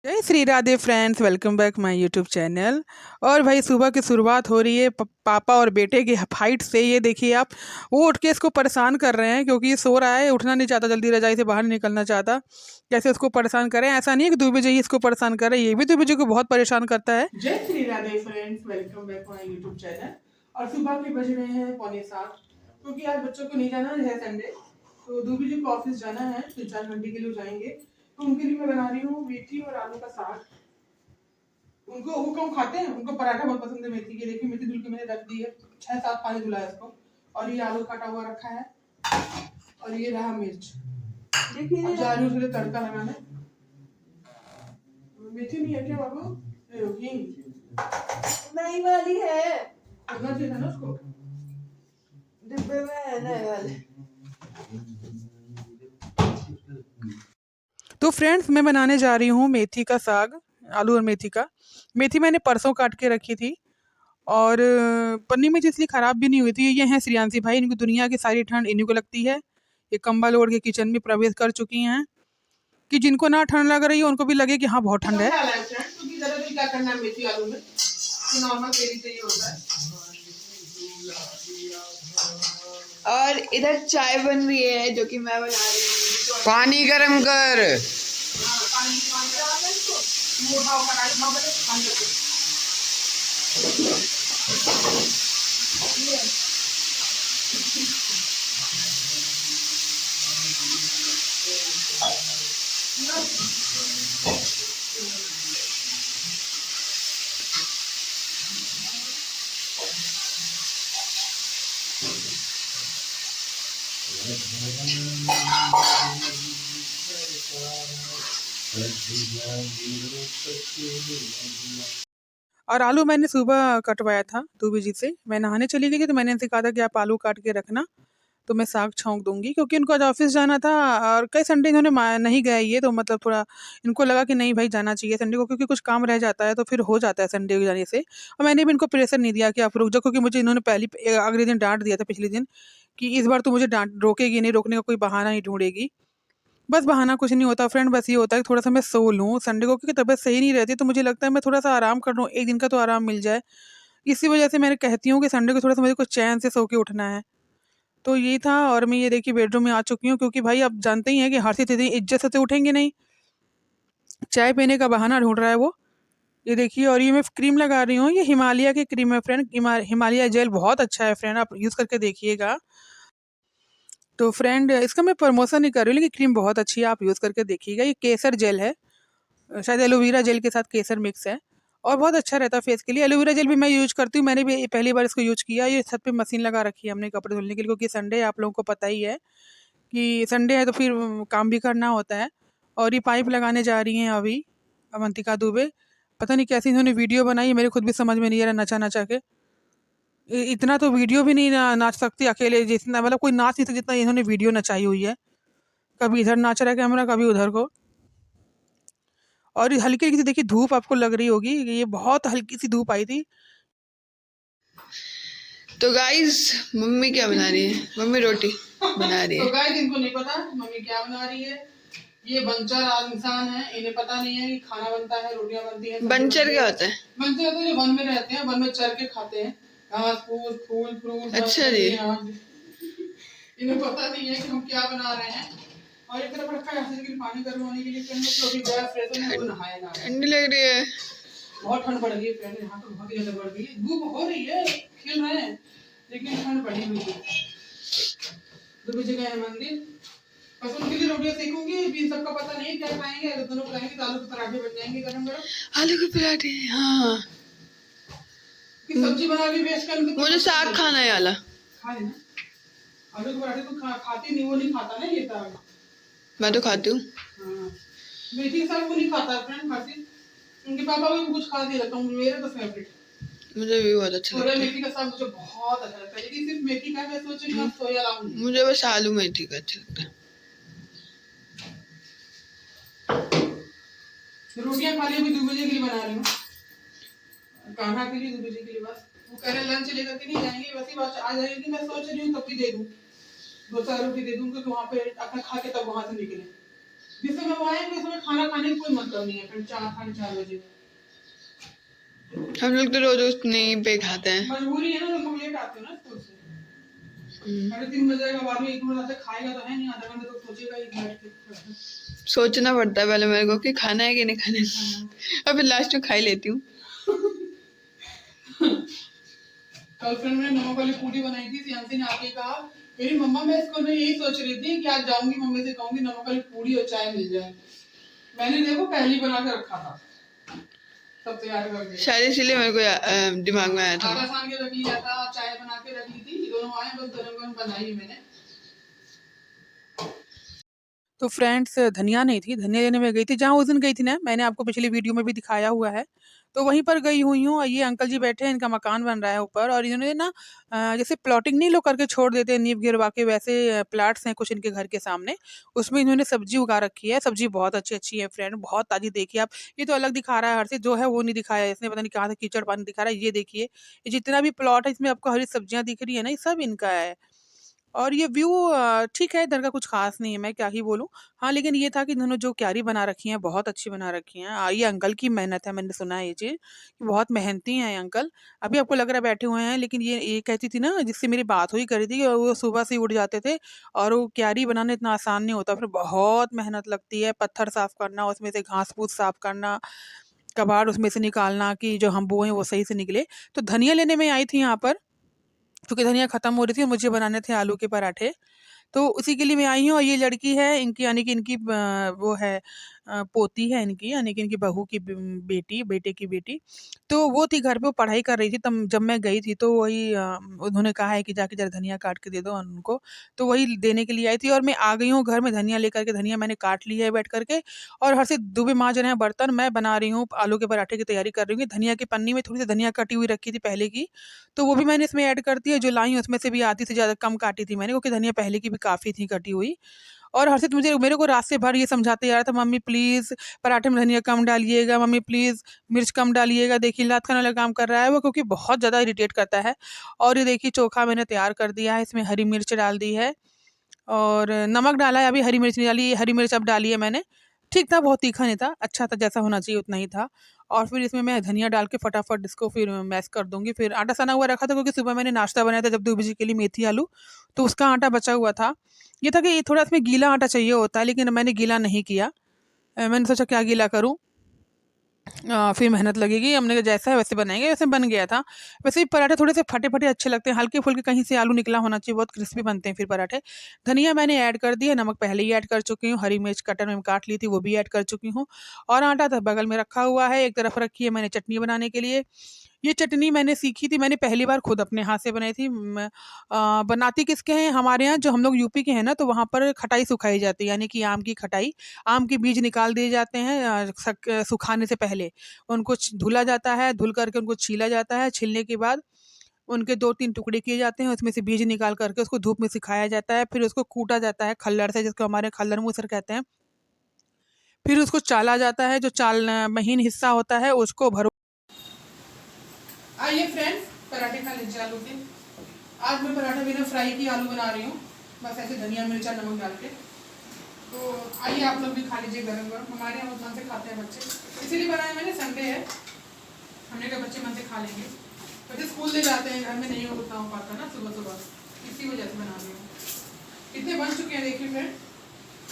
जय Shri Radhe friends, welcome back my YouTube channel. और भाई सुबह की शुरुआत हो रही है पापा और बेटे की फाइट से। ये देखिए आप, वो उठ के इसको परेशान कर रहे हैं क्योंकि ये सो रहा है, उठना नहीं चाहता, जल्दी रजाई से बाहर नहीं निकलना चाहता। कैसे उसको परेशान करें? ऐसा नहीं है कि दुबे जी इसको परेशान कर रहे हैं, ये भी दुबे जी को बहुत परेशान करता है। जय Shri Radhe friends, welcome back my YouTube channel. और सुबह के बज रहे हैं 6:45 क्योंकि आज बच्चों को नहीं जाना है, संडे, तो दुबे जी को ऑफिस जाना है, 3-4 घंटे के लिए जाएंगे। तो उनके लिए मैं बना रही हूँ मेथी और आलू का साग। उनको वो कम खाते हैं, उनको पराठा बहुत पसंद है मेथी के। देखिए मेथी धुल के मैंने रख दी है, 6-7 पानी धुला है इसको। और ये आलू काटा हुआ रखा है, और ये रहा मिर्च। देखिए जा रही हूँ उसके लिए तड़का लगाने। मेथी नहीं है क्या बाबू? नई वाली है, करना चाहिए था ना उसको, डिब्बे में है नई वाली। तो फ्रेंड्स मैं बनाने जा रही हूँ मेथी का साग, आलू और मेथी का। मेथी मैंने परसों काट के रखी थी, और पन्नी में इसलिए ख़राब भी नहीं हुई थी। ये हैं श्रियांशी भाई, इनको दुनिया की सारी ठंड इन्हीं को लगती है। ये कंबल ओढ़ के किचन में प्रवेश कर चुकी हैं कि जिनको ना ठंड लग रही है उनको भी लगे कि हाँ बहुत ठंड है। क्या करना है मेथी आलू में, नॉर्मल तेल चाहिए होता है। और इधर चाय बन रही है जो कि मैं बना रही हूँ। पानी गरम कर। और आलू मैंने सुबह कटवाया था दूबी जी से। मैं नहाने चली गई थी तो मैंने इनसे कहा था कि आप आलू काट के रखना, तो मैं साग छौंक दूंगी, क्योंकि इनको आज ऑफिस जाना था। और कई संडे इन्होंने नहीं गए ये, तो मतलब थोड़ा इनको लगा कि नहीं भाई जाना चाहिए संडे को, क्योंकि कुछ काम रह जाता है तो फिर हो जाता है संडे को जाने से। और मैंने भी इनको प्रेशर नहीं दिया कि आप रुक जाओ, क्योंकि मुझे इन्होंने अगले दिन डांट दिया था पिछले दिन कि इस बार तो मुझे डांट रोकेगी नहीं, रोकने का कोई बहाना नहीं ढूंढेगी। बस बहाना कुछ नहीं होता फ्रेंड, बस ये होता है कि थोड़ा सा मैं सो लूँ संडे को, क्योंकि तबीयत सही नहीं रहती, तो मुझे लगता है मैं थोड़ा सा आराम कर लूँ, एक दिन का तो आराम मिल जाए। इसी वजह से मैंने कहती हूँ कि संडे को थोड़ा सा मुझे कुछ चैन से सो के उठना है। तो ये था, और मैं ये देखिए बेडरूम में आ चुकी हूँ, क्योंकि भाई आप जानते ही हैं कि हर चीज़ इज्जत से तो उठेंगे नहीं, चाय पीने का बहाना ढूंढ रहा है वो। ये देखिए, और ये मैं क्रीम लगा रही हूँ, ये हिमालय की क्रीम है फ्रेंड। हिमालय जेल बहुत अच्छा है फ्रेंड, आप यूज़ करके देखिएगा। तो फ्रेंड इसका मैं प्रमोशन नहीं कर रही हूँ, लेकिन क्रीम बहुत अच्छी है, आप यूज़ करके देखिएगा। ये केसर जेल है, शायद एलोवेरा जेल के साथ केसर मिक्स है, और बहुत अच्छा रहता है फेस के लिए। एलोवेरा जेल भी मैं यूज़ करती हूँ, मैंने भी पहली बार इसको यूज़ किया। ये छत पे मशीन लगा रखी है हमने कपड़े धुलने के लिए, क्योंकि संडे है, आप लोगों को पता ही है कि संडे है तो फिर काम भी करना होता है। और ये पाइप लगाने जा रही हैं अभी अवंतिका दुबे। पता नहीं कैसी इन्होंने वीडियो बनाई है, मेरे खुद भी समझ में नहीं आ रहा, नचा नचा के। इतना तो वीडियो भी नहीं नाच सकती अकेले, जितना मतलब कोई नाच नहीं सकता जितना इन्होंने वीडियो नचाई हुई है। कभी इधर नाच रहा है कैमरा, कभी उधर को। और हल्की हल्की सी देखिए धूप आपको लग रही होगी, ये बहुत हल्की सी धूप आई थी। तो गाइस मम्मी क्या बना रही है? मम्मी रोटी बना रही है। तो गाइस इनको नहीं पता मम्मी क्या बना रही है। ये बंचर इंसान है, इन्हें पता नहीं है कि खाना बनता है, रोटियां बनती है। बंचर क्या होता है? बंचर तो जो वन में रहते हैं, वन में चर के खाते हैं घास फूस फूल फ्रूट। अच्छा जी। इन्हें पता नहीं है कि हम क्या बना रहे हैं। और एक तरफ रखा है कि पानी गर्म होने के लिए, फ्रेश नहाएगा। ठंडी लग रही है। बहुत ठंड पड़ रही है फ्रेंड, यहाँ तो बहुत ही ज्यादा बढ़ रही है। धूप हो रही है, खिल रहे हैं, लेकिन ठंड पड़ी हुई है। दूसरी जगह है मंदिर, बस उनके लिए रोटियां सेकूंगी। भी सबका पता नहीं क्या खाएंगे, अगर दोनों खाएंगे तो आलू के पराठे बन जाएंगे गरम गरम। आलू के पराठे, हाँ। कि सब्जी बना के वेस्ट कर, मुझे साग खाना है वाला। खा लेना। आलू के पराठे तो खाती नहीं, वो नहीं खाता ना ये साग। मैं तो खाती हूँ। हाँ, मेथी साग वो नहीं खाता फ्रेंड, खाती। उनके पापा को कुछ खा दिया था, मेरे तो फेवरेट। मुझे भी बहुत अच्छा लगता है। मेथी का साग मुझे बहुत अच्छा लगता है, लेकिन सिर्फ मेथी का, मैं सोच रही हूँ सोया लाऊंगी। मुझे बस आलू मेथी का अच्छा लगता है। रोटियां खा ली, अभी 2 बजे के लिए बना रही हूँ, कान्हा के लिए 2 बजे के लिए। बस वो कह रहे लंच लेकर के नहीं जाएंगे, वैसी बात आ जाएगी। मैं सोच रही हूँ तब भी दे दूँ, 2-4 रोटी दे दूँ, क्योंकि वहाँ पे अपना खा के तब वहाँ से निकले। जिस समय वो आएंगे उस समय खाना खाने की कोई मतलब नहीं है, फिर 4 साढ़े 4 बजे। हम लोग तो रोज उतनी पे खाते हैं। मजबूरी है ना, तुम लोग लेट आते हो ना स्कूल से। 3:30 बजे का बाद में 1 मिनट से खाएगा तो है नहीं, आधा घंटे तो सोचेगा ही बैठ के। सोचना पड़ता है पहले मेरे को कि खाना है कि नहीं खाना है, और फिर लास्ट में खा ही लेती हूँ। कल फ्रेंड ने नमक वाली पूरी बनाई थी, सियांसी ने आके कहा मेरी मम्मा मैं इसको मैं यही सोच रही थी कि आज जाऊंगी मम्मी से कहूंगी नमक वाली पूरी और चाय मिल जाए। मैंने देखो पहली बना के रखा था, सब तैयार कर दिया। शायद इसीलिए मेरे को दिमाग में आया था। आटा सान के रख लिया था, चाय बना के रख ली थी, दोनों आए बस गरम गरम बनाई मैंने। तो फ्रेंड्स धनिया नहीं थी, धनिया लेने में गई थी जहाँ उस दिन गई थी ना, मैंने आपको पिछली वीडियो में भी दिखाया हुआ है। तो वहीं पर गई हुई हूँ, ये अंकल जी बैठे हैं, इनका मकान बन रहा है ऊपर, और इन्होंने ना जैसे प्लॉटिंग नहीं लोग करके छोड़ देते हैं नींव गिरवा के, वैसे प्लाट्स हैं कुछ इनके घर के सामने, उसमें इन्होंने सब्जी उगा रखी है। सब्जी बहुत अच्छी अच्छी है फ्रेंड, बहुत ताजी। देखिए आप, ये तो अलग दिखा रहा है, हर से जो है वो नहीं दिखाया है इसने, पता नहीं कहाँ से कीचड़ पानी दिखा रहा है। ये देखिए, ये जितना भी प्लॉट है इसमें आपको हरी सब्जियां दिख रही है ना, ये सब इनका है। और ये व्यू ठीक है, इधर का कुछ ख़ास नहीं है, मैं क्या ही बोलूँ। हाँ, लेकिन ये था कि इन्होंने जो क्यारी बना रखी है, बहुत अच्छी बना रखी हैं। ये अंकल की मेहनत है, मैंने सुना है ये चीज़, कि बहुत मेहनती हैं ये अंकल। अभी आपको लग रहा है बैठे हुए हैं, लेकिन ये कहती थी ना, जिससे मेरी बात हुई करी थी, और वो सुबह से ही उठ जाते थे, और वो क्यारी बनाना इतना आसान नहीं होता, फिर बहुत मेहनत लगती है। पत्थर साफ़ करना, उसमें से घास-फूस साफ़ करना, कबाड़ उसमें से निकालना कि जो हम बोए वो सही से निकले। तो धनिया लेने मैं आई थी यहाँ पर, क्योंकि धनिया खत्म हो रही थी और मुझे बनाने थे आलू के पराठे। तो उसी के लिए मैं आई हूँ, और ये लड़की है इनकी, यानी कि इनकी वो है पोती है इनकी, यानी कि इनकी बहू की बेटी, बेटे की बेटी। तो वो थी घर पे, वो पढ़ाई कर रही थी, तब जब मैं गई थी तो वही उन्होंने कहा है कि जाके ज़रा धनिया काट के दे दो उनको। तो वही देने के लिए आई थी, और मैं आ गई हूँ घर में धनिया लेकर के। धनिया मैंने काट ली है बैठ कर के, और हर्षित दुबे माँज रहे हैं बर्तन, मैं बना रही हूँ आलू के पराठे की तैयारी कर रही हूँ। धनिया की पन्नी में थोड़ी-सी धनिया कटी हुई रखी थी पहले की, तो वो भी मैंने इसमें ऐड कर दी है। जो लाई हूँ उसमें से भी आधी से ज़्यादा कम काटी थी मैंने, क्योंकि धनिया पहले की भी काफ़ी थी कटी हुई। और हर्षित मुझे मेरे को रास्ते भर ये समझाते जा रहा था, मम्मी प्लीज़ पराठे में धनिया कम डालिएगा, मम्मी प्लीज़ मिर्च कम डालिएगा। देखिए लात खाने वाला काम कर रहा है वो, क्योंकि बहुत ज़्यादा इरिटेट करता है। और ये देखिए चोखा मैंने तैयार कर दिया है, इसमें हरी मिर्च डाल दी है, और नमक डाला है, अभी हरी मिर्च नहीं डाली, हरी मिर्च अब डाली है मैंने। ठीक था, बहुत तीखा नहीं था, अच्छा था, जैसा होना चाहिए उतना ही था। और फिर इसमें मैं धनिया डाल के फटाफट इसको फिर मैश कर दूँगी। फिर आटा सना हुआ रखा था, क्योंकि सुबह मैंने नाश्ता बनाया था जब 2 बजे के लिए, मेथी आलू, तो उसका आटा बचा हुआ था। ये था कि ये थोड़ा इसमें गीला आटा चाहिए होता है, लेकिन मैंने गीला नहीं किया। मैंने सोचा क्या गीला करूँ, फिर मेहनत लगेगी, हमने कहा जैसा है वैसे बनाएँगे, वैसे बन गया था। वैसे भी पराठे थोड़े-से फटे-फटे अच्छे लगते हैं, हल्के-फुल्के कहीं से आलू निकला होना चाहिए, बहुत क्रिस्पी बनते हैं फिर पराठे। धनिया मैंने ऐड कर दी है, नमक पहले ही ऐड कर चुकी हूँ, हरी मिर्च कटर में काट ली थी वो भी ऐड कर चुकी हूँ, और आटा तो बगल में रखा हुआ है, एक तरफ रखी है मैंने चटनी बनाने के लिए। ये चटनी मैंने सीखी थी, मैंने पहली बार खुद अपने हाथ से बनाई थी। बनाती किसके हैं, हमारे यहाँ जो हम लोग यूपी के हैं ना, तो वहाँ पर खटाई सुखाई जाती है, यानी कि आम की खटाई। आम के बीज निकाल दिए जाते हैं सुखाने से पहले। उनको धुला जाता है, धुल करके उनको छीला जाता है, छीलने के बाद उनके 2-3 टुकड़े किए जाते हैं, उसमें से बीज निकाल करके उसको धूप में सिखाया जाता है, फिर उसको कूटा जाता है खल्लड़ से, जिसको हमारे खल्लड़ मूसर कहते हैं। फिर उसको चाला जाता है, जो महीन हिस्सा होता है उसको भरो। आइए फ्रेंड्स, पराठे खा लीजिए आलू के। आज मैं पराठे बिना फ्राई की आलू बना रही हूँ, बस ऐसे धनिया मिर्चा नमक डाल के। तो आइए आप लोग भी खा लीजिए गरम गरम, हमारे यहाँ बहुत मन से खाते हैं बच्चे, इसीलिए बनाया मैंने, संडे है, हमने कहा बच्चे मन से खा लेंगे। बच्चे स्कूल ले जाते हैं, घर में नहीं उतना हो पाता ना सुबह सुबह, इसी वजह से बना रही हूँ। इतने बन चुके हैं देखिए फ्रेंड,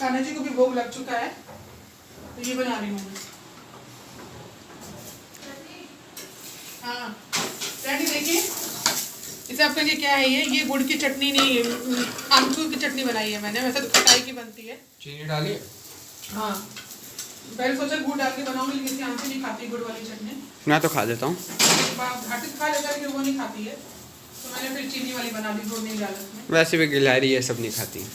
कान्हा जी को भी भोग लग चुका है, तो ये बना रही हूँ मैं। हाँ फ्रेंड, देखिए इसे आपका ये क्या है, ये गुड़ की चटनी नहीं, आमचूर की चटनी बनाई है मैंने, वैसे तो खटाई की बनती है। चीनी डाली? हाँ, पहले सोचा गुड़ डाल के बनाऊंगी, लेकिन आंटी नहीं खाती गुड़ वाली चटनी। मैं तो खा लेता हूँ। घाटी खा लेता है, लेकिन वो नहीं खाती है, तो मैंने फिर चीनी वाली बना दी, गुड़ नहीं डाला उसमें। वैसे भी गिलहरी ये सब नहीं खाती।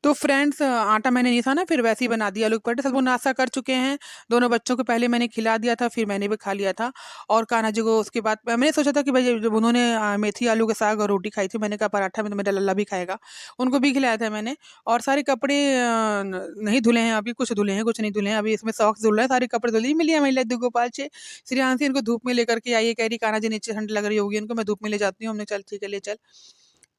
तो फ्रेंड्स आटा मैंने नहीं था ना, फिर वैसे ही बना दिया आलू के पराठे। सब लोग नाश्ता कर चुके हैं, दोनों बच्चों को पहले मैंने खिला दिया था, फिर मैंने भी खा लिया था। और कान्हा जी को उसके बाद मैंने सोचा था कि भाई जब उन्होंने मेथी आलू के साग और रोटी खाई थी, मैंने कहा पराठा में तो मेरा लल्ला भी खाएगा, उनको भी खिलाया था मैंने। और सारे कपड़े नहीं धुले हैं अभी, कुछ धुले हैं कुछ नहीं धुले हैं, अभी इसमें सॉक्स धुल रहे हैं, सारे कपड़े धुले मिली है महिला दुगोपाल से। श्रेयांशी इनको धूप में लेकर के आई है, कह रही कान्हा जी नीचे ठंड लग रही होगी इनको, मैं धूप में ले जाती हूँ, हमने चल ठीक है ले चल।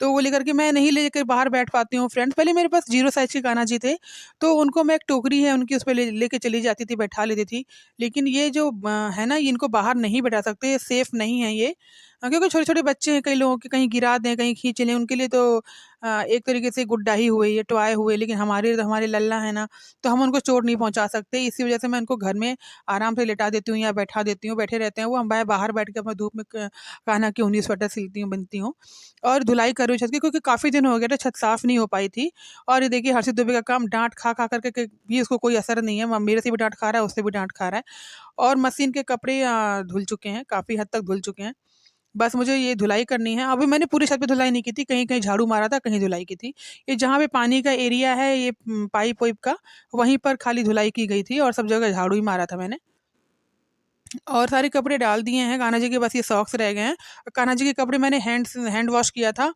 तो वो लेकर के मैं नहीं लेकर बाहर बैठ पाती हूँ फ्रेंड्स। पहले मेरे पास 0 साइज़ के कान्हा जी थे, तो उनको मैं एक टोकरी है उनकी, उस पे लेके चली जाती थी, बैठा लेती थी। लेकिन ये जो है ना, ये इनको बाहर नहीं बैठा सकते, ये सेफ़ नहीं है ये। क्योंकि छोटे-छोटे बच्चे हैं, कई लोगों के कहीं गिरा दें, कहीं खींच लें, उनके लिए तो एक तरीके से गुड्डा ही हुए, ये टॉय हुए। लेकिन हमारे लल्ला है ना, तो हम उनको चोट नहीं पहुँचा सकते। इसी वज़ह से मैं उनको घर में आराम से लेटा देती हूँ या बैठा देती हूँ, बैठे रहते हैं वो। मैं बाहर बैठ के अपना धूप में कान्हा की ऊनी स्वेटर सिलती हूँ, बुनती हूँ। और धुलाई कर रही हूँ छत की, क्योंकि काफ़ी दिन हो गए थे, छत साफ़ नहीं हो पाई थी। और ये देखिए हर्षित दुबे का काम, डाँट खा कर के भी उसको कोई असर नहीं है। मेरे से भी डाँट खा रहा है, उससे भी डाँट खा रहा है। और मशीन के कपड़े धुल चुके हैं, काफ़ी हद तक धुल चुके हैं। बस मुझे ये धुलाई करनी है। अभी मैंने पूरी छत पे धुलाई नहीं की थी, कहीं-कहीं झाड़ू मारा था, कहीं धुलाई की थी। ये जहाँ पे पानी का एरिया है, ये पाइप-वाइप का, वहीं पर खाली धुलाई की गई थी और सब जगह झाड़ू ही मारा था मैंने। और सारे कपड़े डाल दिए हैं, कान्हा जी के बस ये सॉक्स रह गए हैं। कान्हा जी के कपड़े मैंने हैंड वॉश किया था,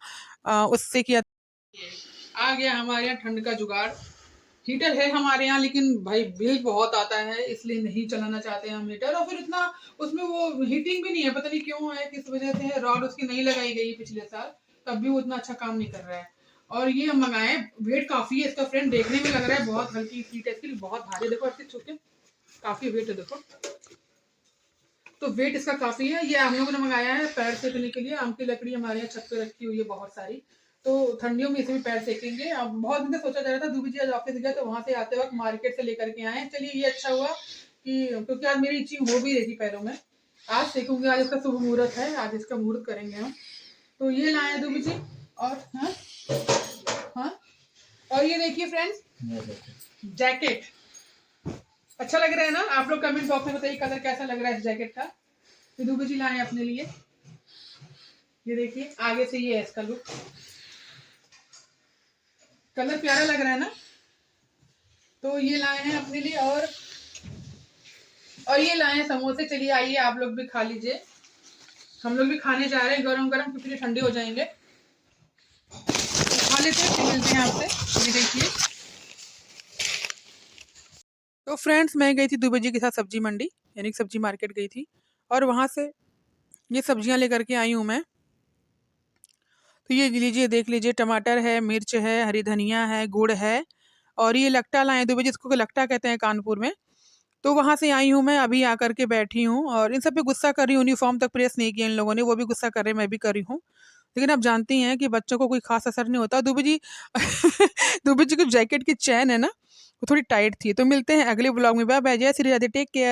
उससे किया। आ गया हमारे यहाँ ठंड का जुगाड़। हीटर है हमारे यहाँ, लेकिन भाई बिल बहुत आता है, इसलिए नहीं चलाना चाहते हैं हम हीटर। और फिर इतना उसमें वो हीटिंग भी नहीं है, पता नहीं क्यों है, किस वजह से है। रॉड उसकी नहीं लगाई गई पिछले साल, तब भी वो इतना अच्छा काम नहीं कर रहा है। और ये हम मंगाए, वेट काफ़ी है इसका फ्रेंड, देखने में लग रहा है बहुत हल्की सीट है इसकी, बहुत भारी। देखो ऐसे छू के काफ़ी वेट है, देखो। तो वेट इसका काफ़ी है। ये हम लोगों ने मंगाया है पैर सेकने के लिए। आम की लकड़ी हमारे यहाँ छत पे रखी हुई है बहुत सारी, तो ठंडियों में इसे भी पैर सेकेंगे। अब बहुत दिन से सोचा जा रहा था, दूबी जी आज ऑफिस गया तो वहाँ से आते वक्त मार्केट से लेकर के आए। चलिए ये अच्छा हुआ कि, क्योंकि आज मेरी इचिंग हो भी रही थी पैरों में। आज सेकूंगे, आज इसका शुभ मुहूर्त है, आज इसका मुहूर्त करेंगे हम। तो ये लाए हैं दूबी जी। और हाँ हाँ, और ये देखिए फ्रेंड्स, जैकेट अच्छा लग रहा है ना? आप लोग कमेंट बॉक्स में बताइए कलर कैसा लग रहा है इस जैकेट का। तो दूबी जी लाए अपने लिए। ये देखिए आगे से ये है इसका लुक, कलर प्यारा लग रहा है ना? तो ये लाए हैं अपने लिए। और ये लाए हैं समोसे। चलिए आइए आप लोग भी खा लीजिए, हम लोग भी खाने जा रहे हैं गरम गरम, क्योंकि ठंडे हो जाएंगे। तो खा लेते हैं, फिर मिलते हैं आपसे। ये देखिए, तो फ्रेंड्स मैं गई थी दूबे जी के साथ सब्जी मंडी, यानी सब्जी मार्केट गई थी, और वहाँ से ये सब्जियाँ लेकर के आई हूँ मैं। तो ये लीजिए, देख लीजिए, टमाटर है, मिर्च है, हरी धनिया है, गुड़ है, और ये लट्टा लाए दूबे, जिसको लट्टा कहते हैं कानपुर में। तो वहाँ से आई हूँ मैं, अभी आकर के बैठी हूँ और इन सब पे गुस्सा कर रही हूँ। यूनिफॉर्म तक प्रेस नहीं किया इन लोगों ने, वो भी गुस्सा कर रहे हैं, मैं भी कर रही हूँ। लेकिन आप जानती हैं कि बच्चों को कोई खास असर नहीं होता। दूबे जी दूबे जी की जैकेट की चैन है ना, वो थोड़ी टाइट थी। तो मिलते हैं अगले ब्लॉग में। बाय बाय, जय श्री राधे, टेक केयर।